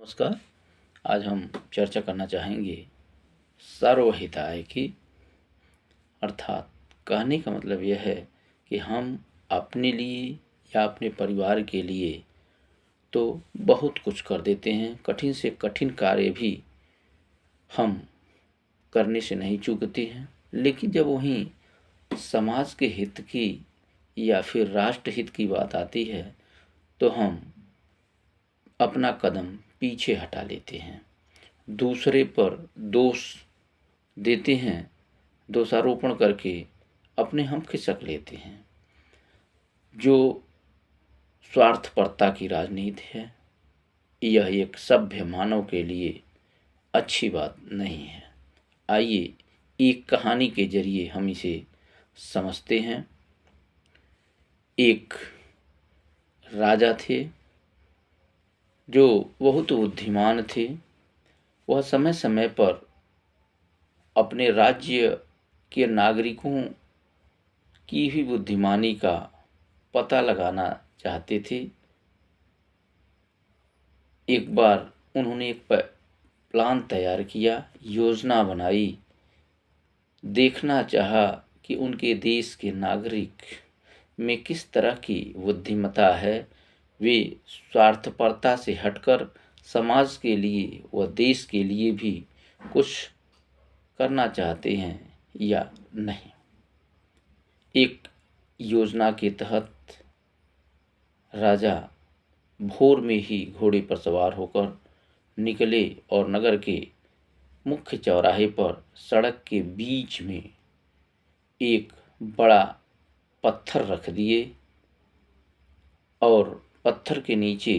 नमस्कार। आज हम चर्चा करना चाहेंगे सर्वहिताय की। अर्थात कहने का मतलब यह है कि हम अपने लिए या अपने परिवार के लिए तो बहुत कुछ कर देते हैं, कठिन से कठिन कार्य भी हम करने से नहीं चूकते हैं, लेकिन जब वहीं समाज के हित की या फिर राष्ट्र हित की बात आती है तो हम अपना कदम पीछे हटा लेते हैं, दूसरे पर दोष देते हैं, दोषारोपण करके अपने हम खिसक लेते हैं। जो स्वार्थपरता की राजनीति है, यह एक सभ्य मानव के लिए अच्छी बात नहीं है। आइए एक कहानी के जरिए हम इसे समझते हैं। एक राजा थे जो बहुत बुद्धिमान थे। वह समय समय पर अपने राज्य के नागरिकों की भी बुद्धिमानी का पता लगाना चाहते थे। एक बार उन्होंने एक प्लान तैयार किया, योजना बनाई, देखना चाहा कि उनके देश के नागरिक में किस तरह की बुद्धिमत्ता है। वे स्वार्थपरता से हटकर समाज के लिए व देश के लिए भी कुछ करना चाहते हैं या नहीं। एक योजना के तहत राजा भोर में ही घोड़े पर सवार होकर निकले और नगर के मुख्य चौराहे पर सड़क के बीच में एक बड़ा पत्थर रख दिए और पत्थर के नीचे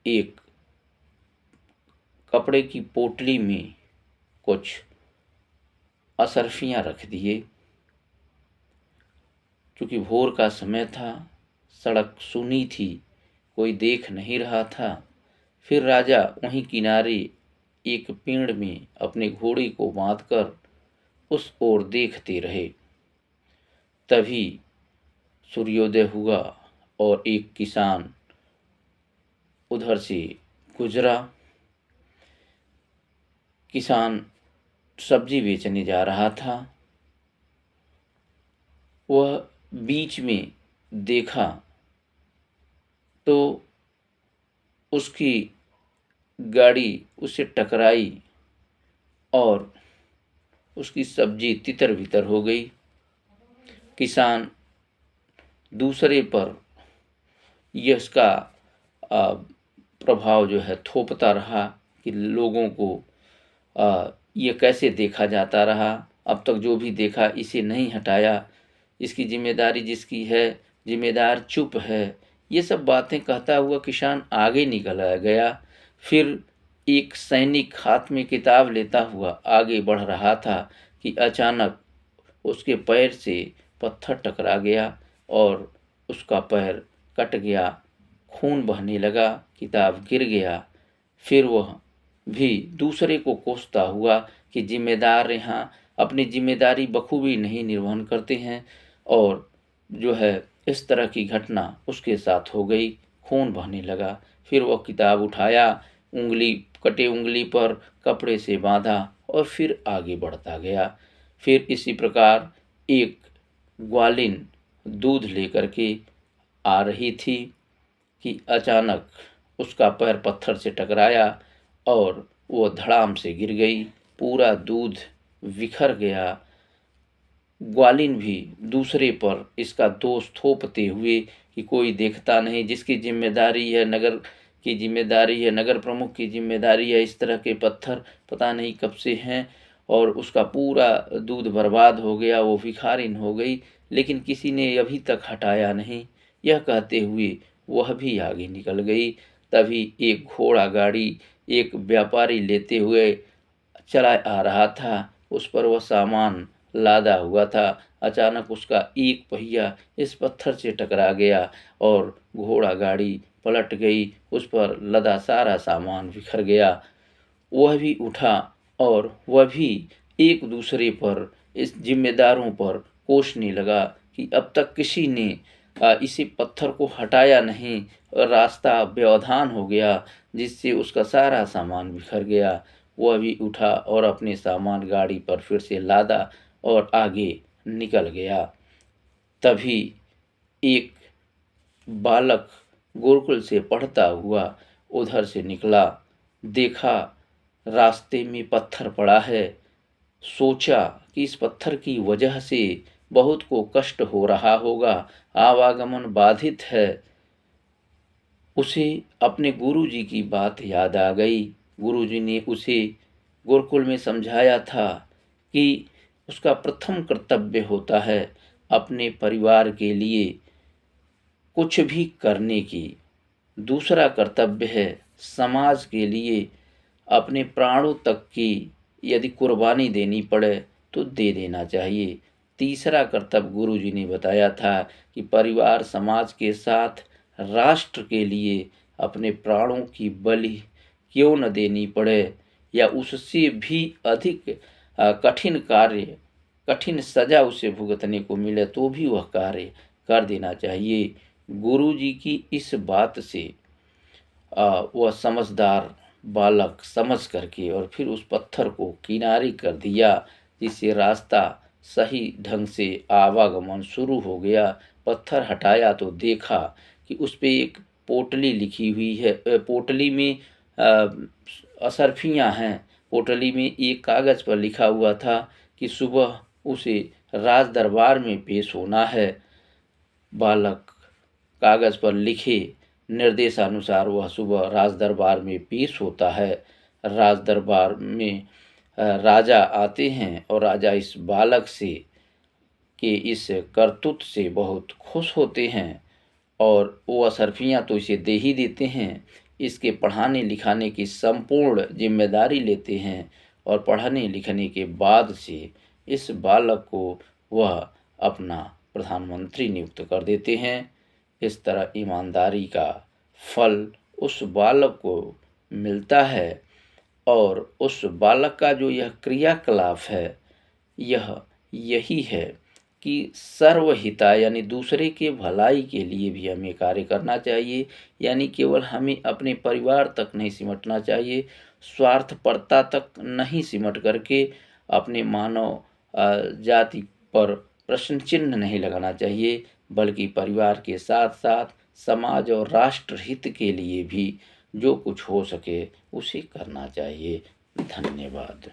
एक कपड़े की पोटली में कुछ असरफियां रख दिए। क्योंकि भोर का समय था, सड़क सूनी थी, कोई देख नहीं रहा था। फिर राजा वहीं किनारे एक पेड़ में अपने घोड़े को बांधकर उस ओर देखते रहे। तभी सूर्योदय हुआ और एक किसान उधर से गुजरा। किसान सब्जी बेचने जा रहा था। वह बीच में देखा तो उसकी गाड़ी उससे टकराई और उसकी सब्जी तितर बितर हो गई। किसान दूसरे पर यह इसका प्रभाव जो है थोपता रहा कि लोगों को ये कैसे देखा जाता रहा। अब तक जो भी देखा इसे नहीं हटाया, इसकी जिम्मेदारी जिसकी है, जिम्मेदार चुप है। ये सब बातें कहता हुआ किसान आगे निकल गया। फिर एक सैनिक हाथ में किताब लेता हुआ आगे बढ़ रहा था कि अचानक उसके पैर से पत्थर टकरा गया और उसका पैर कट गया, खून बहने लगा, किताब गिर गया। फिर वह भी दूसरे को कोसता हुआ कि जिम्मेदार यहाँ अपनी जिम्मेदारी बखूबी नहीं निर्वहन करते हैं और जो है इस तरह की घटना उसके साथ हो गई, खून बहने लगा। फिर वह किताब उठाया, कटे उंगली पर कपड़े से बांधा और फिर आगे बढ़ता गया। फिर इसी प्रकार एक ग्वालिन दूध लेकर के आ रही थी कि अचानक उसका पैर पत्थर से टकराया और वो धड़ाम से गिर गई, पूरा दूध बिखर गया। ग्वालिन भी दूसरे पर इसका दोष थोपते हुए कि कोई देखता नहीं, जिसकी जिम्मेदारी है नगर की जिम्मेदारी है, नगर प्रमुख की जिम्मेदारी है, इस तरह के पत्थर पता नहीं कब से हैं और उसका पूरा दूध बर्बाद हो गया, वो भिखारिन हो गई, लेकिन किसी ने अभी तक हटाया नहीं। यह कहते हुए वह भी आगे निकल गई। तभी एक घोड़ा गाड़ी एक व्यापारी लेते हुए चला आ रहा था, उस पर वह सामान लादा हुआ था। अचानक उसका एक पहिया इस पत्थर से टकरा गया और घोड़ा गाड़ी पलट गई, उस पर लदा सारा सामान बिखर गया। वह भी उठा और वह भी एक दूसरे पर, इस जिम्मेदारों पर कोसने लगा कि अब तक किसी ने इसी पत्थर को हटाया नहीं और रास्ता व्यवधान हो गया, जिससे उसका सारा सामान बिखर गया। वह भी उठा और अपने सामान गाड़ी पर फिर से लादा और आगे निकल गया। तभी एक बालक गुरुकुल से पढ़ता हुआ उधर से निकला, देखा रास्ते में पत्थर पड़ा है, सोचा कि इस पत्थर की वजह से बहुत को कष्ट हो रहा होगा, आवागमन बाधित है। उसे अपने गुरुजी की बात याद आ गई। गुरुजी ने उसे गुरुकुल में समझाया था कि उसका प्रथम कर्तव्य होता है अपने परिवार के लिए कुछ भी करने की। दूसरा कर्तव्य है समाज के लिए अपने प्राणों तक की यदि कुर्बानी देनी पड़े तो दे देना चाहिए। तीसरा कर्तव्य गुरुजी ने बताया था कि परिवार समाज के साथ राष्ट्र के लिए अपने प्राणों की बलि क्यों न देनी पड़े, या उससे भी अधिक कठिन कार्य, कठिन सजा उसे भुगतने को मिले तो भी वह कार्य कर देना चाहिए। गुरुजी की इस बात से वह समझदार बालक समझ करके और फिर उस पत्थर को किनारे कर दिया, जिससे रास्ता सही ढंग से आवागमन शुरू हो गया। पत्थर हटाया तो देखा कि उस पे एक पोटली लिखी हुई है। पोटली में असरफियाँ हैं। पोटली में एक कागज़ पर लिखा हुआ था कि सुबह उसे राज दरबार में पेश होना है। बालक कागज़ पर लिखे निर्देशानुसार वह सुबह राज दरबार में पेश होता है। राज दरबार में राजा आते हैं और राजा इस बालक से के इस करतूत से बहुत खुश होते हैं और वो अशर्फियाँ तो इसे दे ही देते हैं। इसके पढ़ाने लिखाने की संपूर्ण जिम्मेदारी लेते हैं और पढ़ने लिखने के बाद से इस बालक को वह अपना प्रधानमंत्री नियुक्त कर देते हैं। इस तरह ईमानदारी का फल उस बालक को मिलता है और उस बालक का जो यह क्रियाकलाप है यह यही है कि सर्वहिता यानी दूसरे के भलाई के लिए भी हमें कार्य करना चाहिए। यानी केवल हमें अपने परिवार तक नहीं सिमटना चाहिए, स्वार्थपरता तक नहीं सिमट करके अपने मानव जाति पर प्रश्न चिन्ह नहीं लगाना चाहिए, बल्कि परिवार के साथ साथ समाज और राष्ट्र हित के लिए भी जो कुछ हो सके उसे करना चाहिए। धन्यवाद।